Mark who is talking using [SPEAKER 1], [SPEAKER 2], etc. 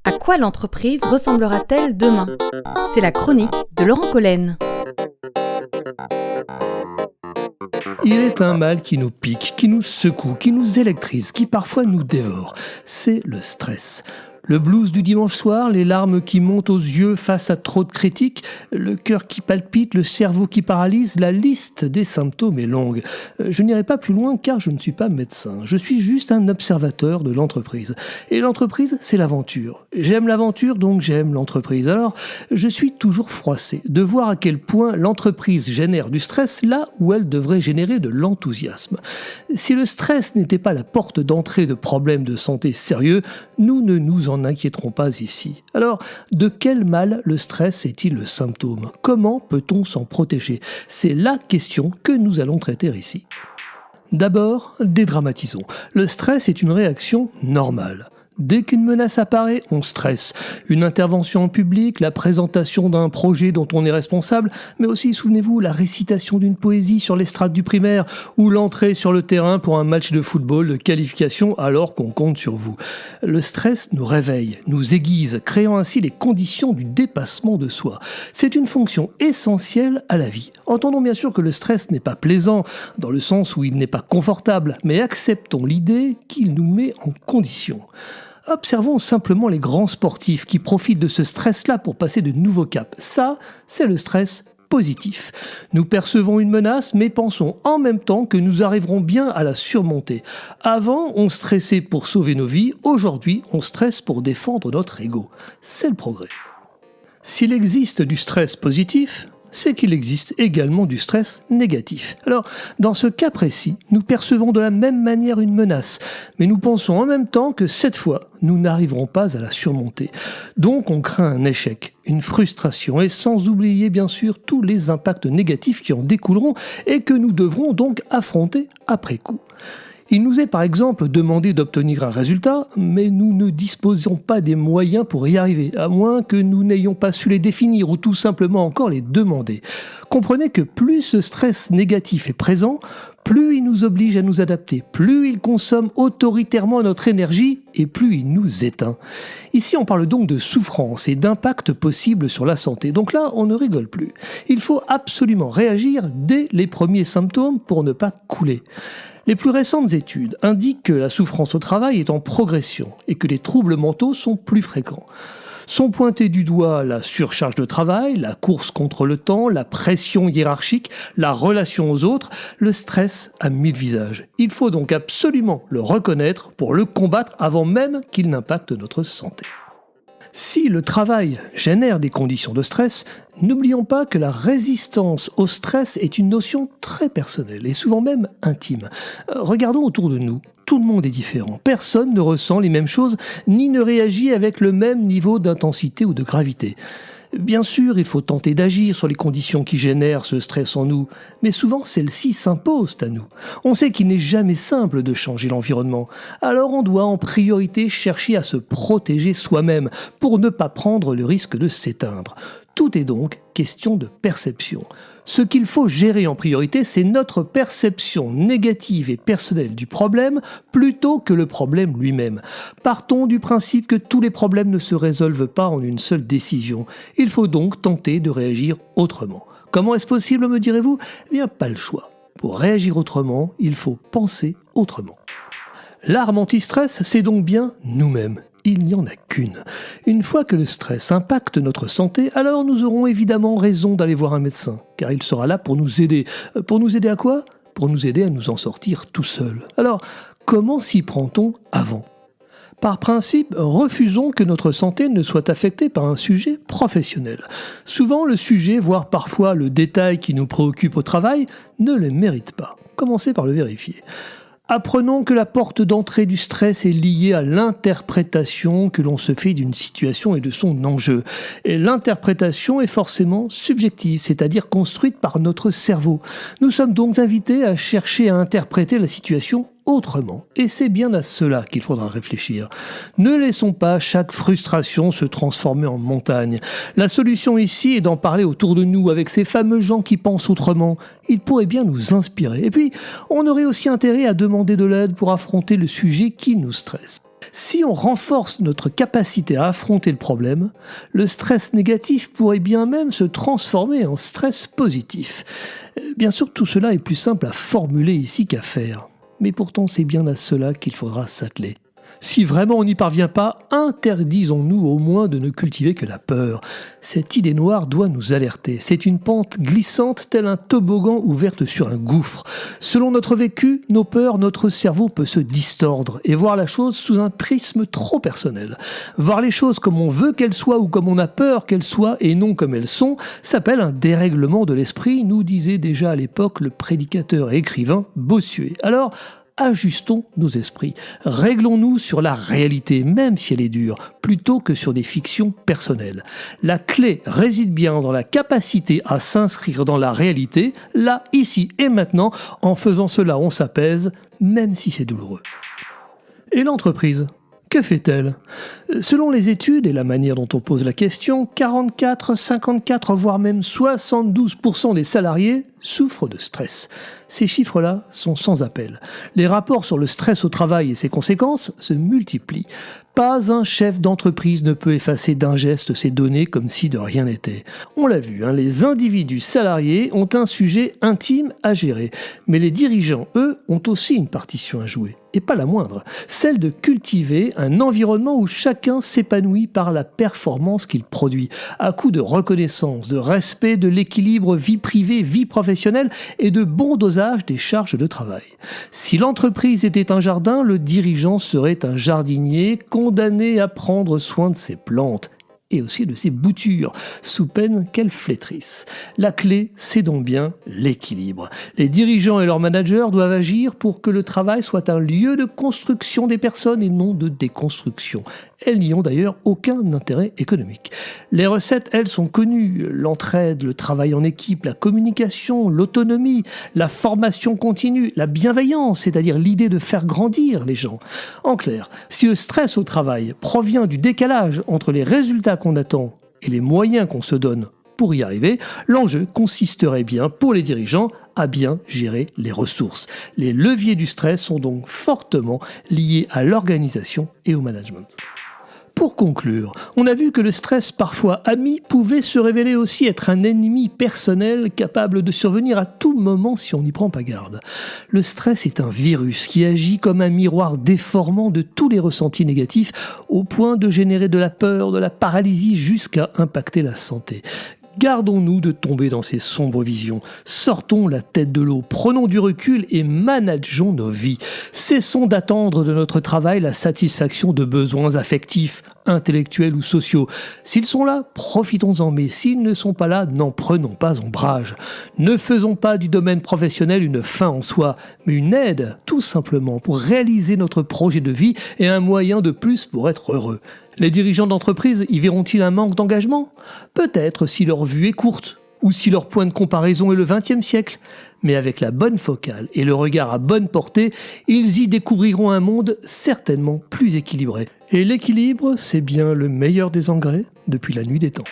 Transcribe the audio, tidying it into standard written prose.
[SPEAKER 1] À quoi l'entreprise ressemblera-t-elle demain ? C'est la chronique de Laurent Collen.
[SPEAKER 2] Il est un mal qui nous pique, qui nous secoue, qui nous électrise, qui parfois nous dévore. C'est le stress. Le blues du dimanche soir, les larmes qui montent aux yeux face à trop de critiques, le cœur qui palpite, le cerveau qui paralyse, la liste des symptômes est longue. Je n'irai pas plus loin car je ne suis pas médecin. Je suis juste un observateur de l'entreprise. Et l'entreprise, c'est l'aventure. J'aime l'aventure, donc j'aime l'entreprise. Alors, je suis toujours froissé de voir à quel point l'entreprise génère du stress là où elle devrait générer de l'enthousiasme. Si le stress n'était pas la porte d'entrée de problèmes de santé sérieux, nous ne nous en n'inquiéterons pas ici. Alors, de quel mal le stress est-il le symptôme ? Comment peut-on s'en protéger ? C'est la question que nous allons traiter ici. D'abord, dédramatisons. Le stress est une réaction normale. Dès qu'une menace apparaît, on stresse. Une intervention en public, la présentation d'un projet dont on est responsable, mais aussi, souvenez-vous, la récitation d'une poésie sur l'estrade du primaire ou l'entrée sur le terrain pour un match de football de qualification alors qu'on compte sur vous. Le stress nous réveille, nous aiguise, créant ainsi les conditions du dépassement de soi. C'est une fonction essentielle à la vie. Entendons bien sûr que le stress n'est pas plaisant, dans le sens où il n'est pas confortable, mais acceptons l'idée qu'il nous met en condition. Observons simplement les grands sportifs qui profitent de ce stress-là pour passer de nouveaux caps. Ça, c'est le stress positif. Nous percevons une menace, mais pensons en même temps que nous arriverons bien à la surmonter. Avant, on stressait pour sauver nos vies. Aujourd'hui, on stresse pour défendre notre ego. C'est le progrès. S'il existe du stress positif, c'est qu'il existe également du stress négatif. Alors, dans ce cas précis, nous percevons de la même manière une menace, mais nous pensons en même temps que cette fois, nous n'arriverons pas à la surmonter. Donc, on craint un échec, une frustration, et sans oublier bien sûr tous les impacts négatifs qui en découleront et que nous devrons donc affronter après coup. Il nous est par exemple demandé d'obtenir un résultat, mais nous ne disposons pas des moyens pour y arriver, à moins que nous n'ayons pas su les définir ou tout simplement encore les demander. Comprenez que plus ce stress négatif est présent, plus il nous oblige à nous adapter, plus il consomme autoritairement notre énergie et plus il nous éteint. Ici, on parle donc de souffrance et d'impact possible sur la santé. Donc là, on ne rigole plus. Il faut absolument réagir dès les premiers symptômes pour ne pas couler. Les plus récentes études indiquent que la souffrance au travail est en progression et que les troubles mentaux sont plus fréquents. Sont pointés du doigt la surcharge de travail, la course contre le temps, la pression hiérarchique, la relation aux autres, le stress à 1000 visages. Il faut donc absolument le reconnaître pour le combattre avant même qu'il n'impacte notre santé. Si le travail génère des conditions de stress, n'oublions pas que la résistance au stress est une notion très personnelle et souvent même intime. Regardons autour de nous, tout le monde est différent. Personne ne ressent les mêmes choses ni ne réagit avec le même niveau d'intensité ou de gravité. Bien sûr, il faut tenter d'agir sur les conditions qui génèrent ce stress en nous, mais souvent celles-ci s'imposent à nous. On sait qu'il n'est jamais simple de changer l'environnement, alors on doit en priorité chercher à se protéger soi-même pour ne pas prendre le risque de s'éteindre. Tout est donc question de perception. Ce qu'il faut gérer en priorité, c'est notre perception négative et personnelle du problème plutôt que le problème lui-même. Partons du principe que tous les problèmes ne se résolvent pas en une seule décision. Il faut donc tenter de réagir autrement. Comment est-ce possible, me direz-vous ? Eh bien, pas le choix. Pour réagir autrement, il faut penser autrement. L'arme anti-stress, c'est donc bien nous-mêmes. Il n'y en a qu'une. Une fois que le stress impacte notre santé, alors nous aurons évidemment raison d'aller voir un médecin, car il sera là pour nous aider. Pour nous aider à quoi ? Pour nous aider à nous en sortir tout seuls. Alors, comment s'y prend-on avant ? Par principe, refusons que notre santé ne soit affectée par un sujet professionnel. Souvent, le sujet, voire parfois le détail qui nous préoccupe au travail, ne le mérite pas. Commencez par le vérifier. Apprenons que la porte d'entrée du stress est liée à l'interprétation que l'on se fait d'une situation et de son enjeu. Et l'interprétation est forcément subjective, c'est-à-dire construite par notre cerveau. Nous sommes donc invités à chercher à interpréter la situation autrement. Et c'est bien à cela qu'il faudra réfléchir. Ne laissons pas chaque frustration se transformer en montagne. La solution ici est d'en parler autour de nous avec ces fameux gens qui pensent autrement. Ils pourraient bien nous inspirer. Et puis, on aurait aussi intérêt à demander de l'aide pour affronter le sujet qui nous stresse. Si on renforce notre capacité à affronter le problème, le stress négatif pourrait bien même se transformer en stress positif. Bien sûr, tout cela est plus simple à formuler ici qu'à faire. Mais pourtant, c'est bien à cela qu'il faudra s'atteler. Si vraiment on n'y parvient pas, interdisons-nous au moins de ne cultiver que la peur. Cette idée noire doit nous alerter. C'est une pente glissante telle un toboggan ouverte sur un gouffre. Selon notre vécu, nos peurs, notre cerveau peut se distordre et voir la chose sous un prisme trop personnel. Voir les choses comme on veut qu'elles soient ou comme on a peur qu'elles soient et non comme elles sont, s'appelle un dérèglement de l'esprit, nous disait déjà à l'époque le prédicateur et écrivain Bossuet. Alors, ajustons nos esprits. Réglons-nous sur la réalité, même si elle est dure, plutôt que sur des fictions personnelles. La clé réside bien dans la capacité à s'inscrire dans la réalité, là, ici et maintenant. En faisant cela, on s'apaise, même si c'est douloureux. Et l'entreprise ? Que fait-elle ? Selon les études et la manière dont on pose la question, 44, 54, voire même 72% des salariés souffrent de stress. Ces chiffres-là sont sans appel. Les rapports sur le stress au travail et ses conséquences se multiplient. Pas un chef d'entreprise ne peut effacer d'un geste ces données comme si de rien n'était. On l'a vu, les individus salariés ont un sujet intime à gérer. Mais les dirigeants, eux, ont aussi une partition à jouer. Et pas la moindre, celle de cultiver un environnement où chacun s'épanouit par la performance qu'il produit, à coup de reconnaissance, de respect de l'équilibre vie privée, vie professionnelle et de bon dosage des charges de travail. Si l'entreprise était un jardin, le dirigeant serait un jardinier condamné à prendre soin de ses plantes et aussi de ses boutures, sous peine qu'elles flétrissent. La clé, c'est donc bien l'équilibre. Les dirigeants et leurs managers doivent agir pour que le travail soit un lieu de construction des personnes et non de déconstruction. Elles n'y ont d'ailleurs aucun intérêt économique. Les recettes, elles, sont connues. L'entraide, le travail en équipe, la communication, l'autonomie, la formation continue, la bienveillance, c'est-à-dire l'idée de faire grandir les gens. En clair, si le stress au travail provient du décalage entre les résultats qu'on attend et les moyens qu'on se donne pour y arriver, l'enjeu consisterait bien pour les dirigeants à bien gérer les ressources. Les leviers du stress sont donc fortement liés à l'organisation et au management. Pour conclure, on a vu que le stress, parfois ami, pouvait se révéler aussi être un ennemi personnel capable de survenir à tout moment si on n'y prend pas garde. Le stress est un virus qui agit comme un miroir déformant de tous les ressentis négatifs au point de générer de la peur, de la paralysie jusqu'à impacter la santé. Gardons-nous de tomber dans ces sombres visions. Sortons la tête de l'eau, prenons du recul et manageons nos vies. Cessons d'attendre de notre travail la satisfaction de besoins affectifs, intellectuels ou sociaux. S'ils sont là, profitons-en, mais s'ils ne sont pas là, n'en prenons pas ombrage. Ne faisons pas du domaine professionnel une fin en soi, mais une aide, tout simplement, pour réaliser notre projet de vie et un moyen de plus pour être heureux. Les dirigeants d'entreprise y verront-ils un manque d'engagement ? Peut-être si leur vue est courte, ou si leur point de comparaison est le XXe siècle. Mais avec la bonne focale et le regard à bonne portée, ils y découvriront un monde certainement plus équilibré. Et l'équilibre, c'est bien le meilleur des engrais depuis la nuit des temps.